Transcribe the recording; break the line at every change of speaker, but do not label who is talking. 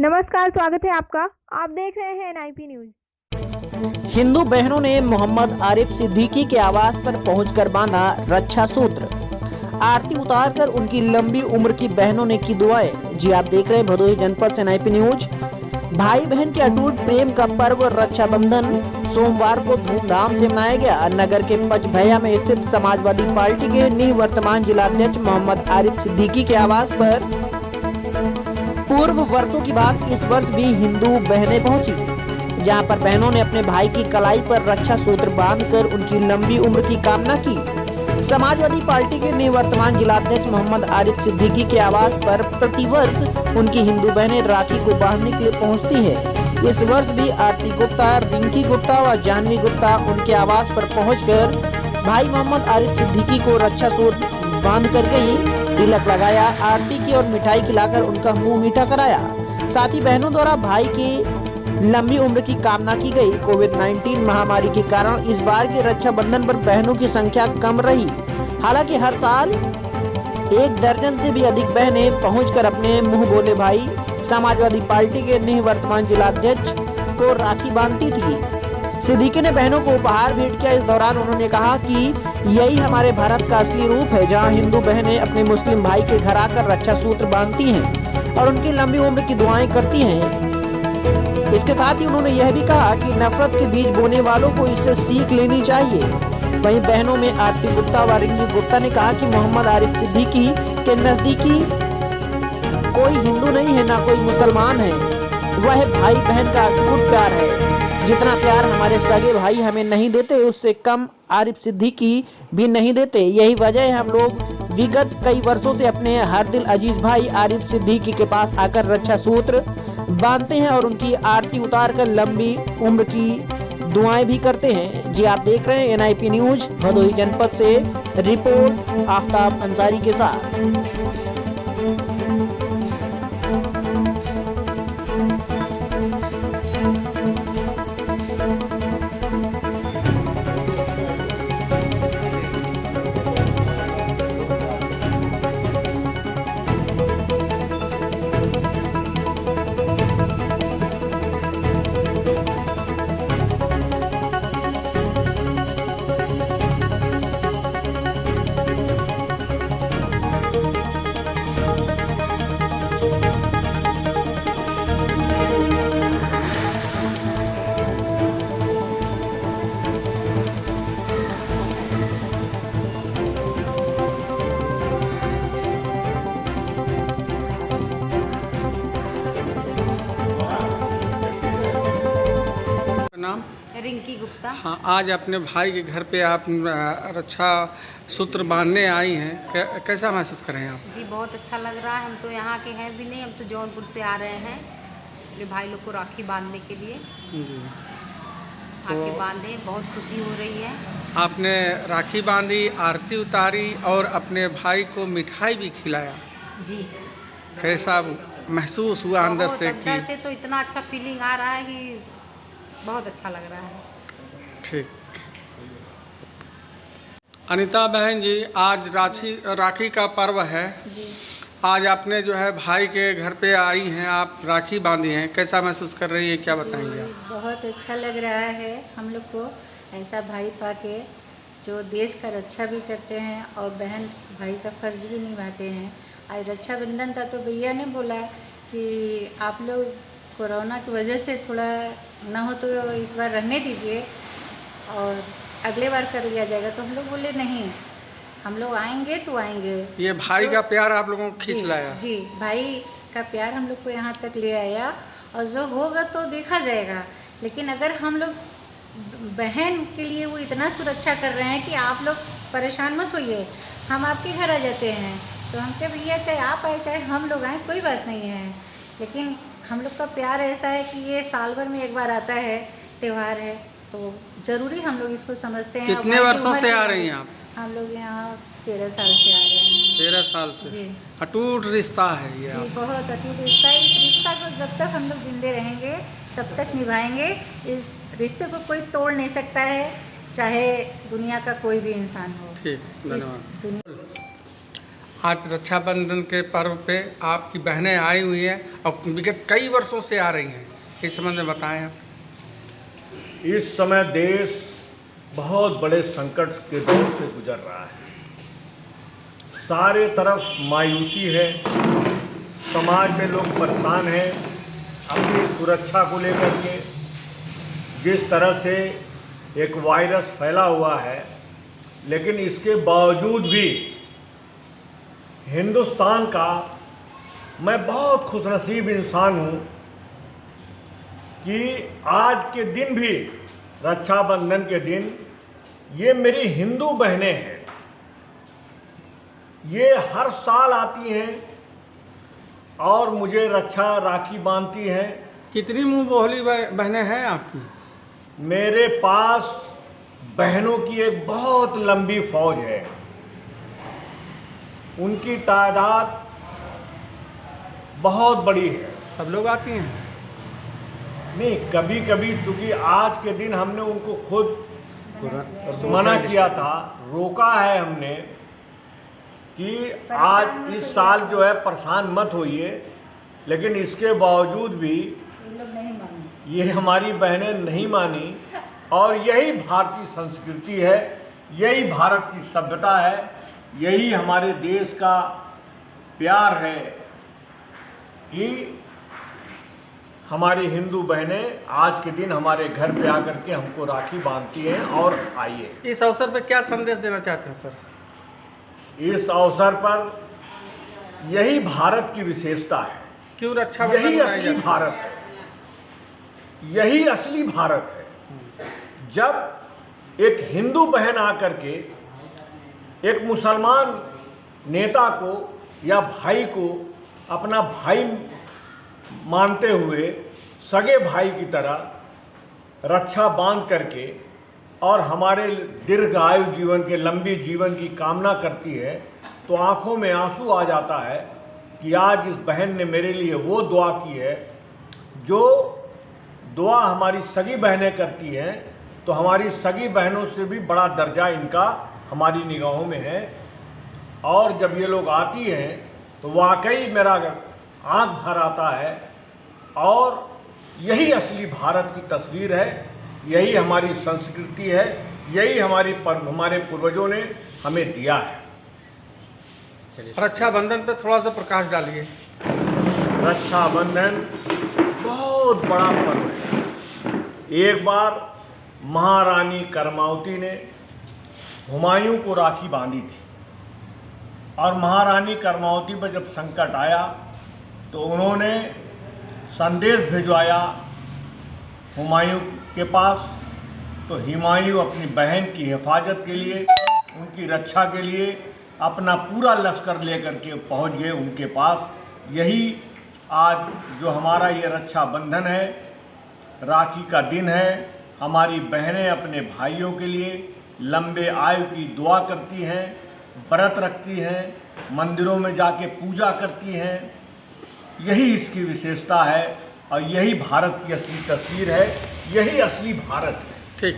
नमस्कार, स्वागत है आपका। आप देख रहे हैं NIP न्यूज।
हिंदू बहनों ने मोहम्मद आरिफ सिद्दीकी के आवास पर पहुंचकर बांधा रक्षा सूत्र। आरती उतारकर उनकी लंबी उम्र की बहनों ने की दुआएं। जी आप देख रहे हैं भदोही जनपद से NIP न्यूज। भाई बहन के अटूट प्रेम का पर्व रक्षाबंधन सोमवार को धूमधाम से मनाया गया। नगर के पचभैया में स्थित समाजवादी पार्टी के निवर्तमान जिलाध्यक्ष मोहम्मद आरिफ सिद्दीकी के आवास पर पूर्व वर्षों की बात इस वर्ष भी हिंदू बहनें पहुंची, जहां पर बहनों ने अपने भाई की कलाई पर रक्षा सूत्र बांधकर उनकी लंबी उम्र की कामना की। समाजवादी पार्टी के निवर्तमान जिलाध्यक्ष मोहम्मद आरिफ सिद्दीकी के आवास पर प्रतिवर्ष उनकी हिंदू बहनें राखी को बांधने के लिए पहुंचती है। इस वर्ष भी आरती गुप्ता, रिंकी गुप्ता व जानवी गुप्ता उनके आवास पर पहुंचकर भाई मोहम्मद आरिफ सिद्दीकी को रक्षा सूत्र बांध कर गई, तिलक लगाया, आरती की और मिठाई खिलाकर उनका मुंह मीठा कराया। साथ ही बहनों द्वारा भाई की लंबी उम्र की कामना की गई। कोविड-19 महामारी के कारण इस बार के रक्षाबंधन पर बहनों की संख्या कम रही। हालांकि हर साल 1 दर्जन से भी अधिक बहनें पहुंचकर अपने मुंह बोले भाई समाजवादी पार्टी के निवर्तमान जिलाध्यक्ष को राखी बांधती थी। सिद्दीकी ने बहनों को उपहार भेंट किया। इस दौरान उन्होंने कहा कि यही हमारे भारत का असली रूप है, जहां हिंदू बहनें अपने मुस्लिम भाई के घर आकर रक्षा सूत्र बांधती हैं और उनकी लंबी उम्र की दुआएं करती हैं। इसके साथ ही उन्होंने यह भी कहा कि नफरत के बीज बोने वालों को इससे सीख लेनी चाहिए। वहीं बहनों में आरती गुप्ता व रिंकी गुप्ता ने कहा कि मोहम्मद आरिफ सिद्दीकी के नजदीकी कोई हिंदू नहीं है, ना कोई मुसलमान है, वह भाई बहन का अटूट प्यार है। जितना प्यार हमारे सगे भाई हमें नहीं देते, उससे कम आरिफ सिद्दीकी भी नहीं देते। यही वजह है हम लोग विगत कई वर्षों से अपने हर दिल अजीज भाई आरिफ सिद्दीकी के पास आकर रक्षा सूत्र बांधते हैं और उनकी आरती उतार कर लंबी उम्र की दुआएं भी करते हैं। जी आप देख रहे हैं NIP न्यूज भदोही जनपद से रिपोर्ट आफ्ताब अंसारी के साथ।
नाम
रिंकी गुप्ता।
हाँ, आज अपने भाई के घर पे आप रक्षा सूत्र बांधने आई हैं, कैसा महसूस कर रहे हैं आप?
जी बहुत अच्छा लग रहा है। हम तो यहाँ के हैं भी नहीं, हम तो जौनपुर से आ रहे हैं अपने भाई लोग को राखी बांधने के लिए।
जी
आके बांधे, बहुत खुशी हो रही है।
आपने राखी बांधी, आरती उतारी और अपने भाई को मिठाई भी खिलाया।
जी
कैसा महसूस हुआ अंदर
बहुत
से?
अंदर से तो इतना अच्छा फीलिंग आ रहा है कि बहुत अच्छा लग रहा है।
ठीक। अनीता बहन जी, आज राखी का पर्व है।
जी
आज आपने जो है भाई के घर पे आई हैं, आप राखी बांधी हैं, कैसा महसूस कर रही है, क्या बताएंगे आप?
बहुत अच्छा लग रहा है हम लोग को ऐसा भाई पाके जो देश का रक्षा भी करते हैं और बहन भाई का फर्ज भी निभाते हैं। आज रक्षाबंधन था तो भैया ने बोला कि आप लोग कोरोना की वजह से थोड़ा ना हो तो इस बार रहने दीजिए और अगले बार कर लिया जाएगा। तो हम लोग बोले नहीं, हम लोग आएंगे तो आएंगे।
ये भाई का प्यार आप लोगों को खींच लाया?
जी, भाई का प्यार हम लोग को यहाँ तक ले आया और जो होगा तो देखा जाएगा। लेकिन अगर हम लोग बहन के लिए वो इतना सुरक्षा कर रहे हैं कि आप लोग परेशान मत होइए, हम आपके घर आ जाते हैं। तो हम कहे भैया चाहे आप आए चाहे हम लोग आए, कोई बात नहीं है। लेकिन हम लोग का प्यार ऐसा है कि ये साल भर में एक बार आता है, त्यौहार है, तो ज़रूरी हम लोग इसको समझते हैं।
कितने वर्षों से आ रही हैं आप?
हम लोग यहाँ 13 साल से आ रहे हैं।
13 साल से?
जी
अटूट रिश्ता है ये
जी,
आप।
बहुत अटूट रिश्ता है। इस रिश्ता को जब तक हम लोग जिंदे रहेंगे तब तक निभाएंगे। इस रिश्ते को कोई तोड़ नहीं सकता है, चाहे दुनिया का कोई भी इंसान हो।
ठीक, धन्यवाद। आज रक्षाबंधन के पर्व पे आपकी बहनें आई हुई हैं और विगत कई वर्षों से आ रही हैं, इस संबंध में बताएं आप।
इस समय देश बहुत बड़े संकट के दौर से गुजर रहा है। सारे तरफ मायूसी है, समाज में लोग परेशान हैं अपनी सुरक्षा को लेकर के। जिस तरह से एक वायरस फैला हुआ है, लेकिन इसके बावजूद भी हिंदुस्तान का मैं बहुत खुशनसीब इंसान हूँ कि आज के दिन भी, रक्षाबंधन के दिन, ये मेरी हिंदू बहनें हैं। ये हर साल आती हैं और मुझे राखी बांधती हैं।
कितनी मुँह बोली बहनें हैं आपकी?
मेरे पास बहनों की एक बहुत लंबी फौज है। उनकी तादाद बहुत बड़ी है।
सब लोग आती हैं?
नहीं, कभी कभी, चूंकि आज के दिन हमने उनको खुद मना किया था, रोका है हमने कि आज इस साल जो है परेशान मत होइए, लेकिन इसके बावजूद भी ये हमारी बहनें नहीं मानी। और यही भारतीय संस्कृति है, यही भारत की सभ्यता है, यही हमारे देश का प्यार है कि हमारी हिंदू बहनें आज के दिन हमारे घर पे आकर के हमको राखी बांधती हैं। और आइए,
इस अवसर पर क्या संदेश देना चाहते हैं सर?
इस अवसर पर यही भारत की विशेषता है।
क्यों रक्षाबंधन
यही
मनाई
असली
जाती है?
भारत है, यही असली भारत है। जब एक हिंदू बहन आकर के एक मुसलमान नेता को या भाई को अपना भाई मानते हुए, सगे भाई की तरह रक्षा बांध करके और हमारे दीर्घायु जीवन के, लंबी जीवन की कामना करती है, तो आंखों में आंसू आ जाता है कि आज इस बहन ने मेरे लिए वो दुआ की है जो दुआ हमारी सगी बहनें करती हैं। तो हमारी सगी बहनों से भी बड़ा दर्जा इनका हमारी निगाहों में है। और जब ये लोग आती हैं तो वाकई मेरा आँख भर आता है। और यही असली भारत की तस्वीर है, यही हमारी संस्कृति है, यही हमारे पूर्वजों ने हमें दिया है।
रक्षाबंधन पे थोड़ा सा प्रकाश डालिए।
रक्षाबंधन बहुत बड़ा पर्व है। एक बार महारानी करमावती ने हुमायूं को राखी बांधी थी, और महारानी करमावती पर जब संकट आया तो उन्होंने संदेश भिजवाया हुमायूं के पास। तो हुमायूं अपनी बहन की हिफाजत के लिए, उनकी रक्षा के लिए अपना पूरा लश्कर लेकर के पहुंच गए उनके पास। यही आज जो हमारा ये रक्षाबंधन है, राखी का दिन है, हमारी बहनें अपने भाइयों के लिए लंबे आयु की दुआ करती हैं, व्रत रखती हैं, मंदिरों में जाके पूजा करती हैं। यही इसकी विशेषता है और यही भारत की असली तस्वीर है, यही असली भारत है।
ठीक।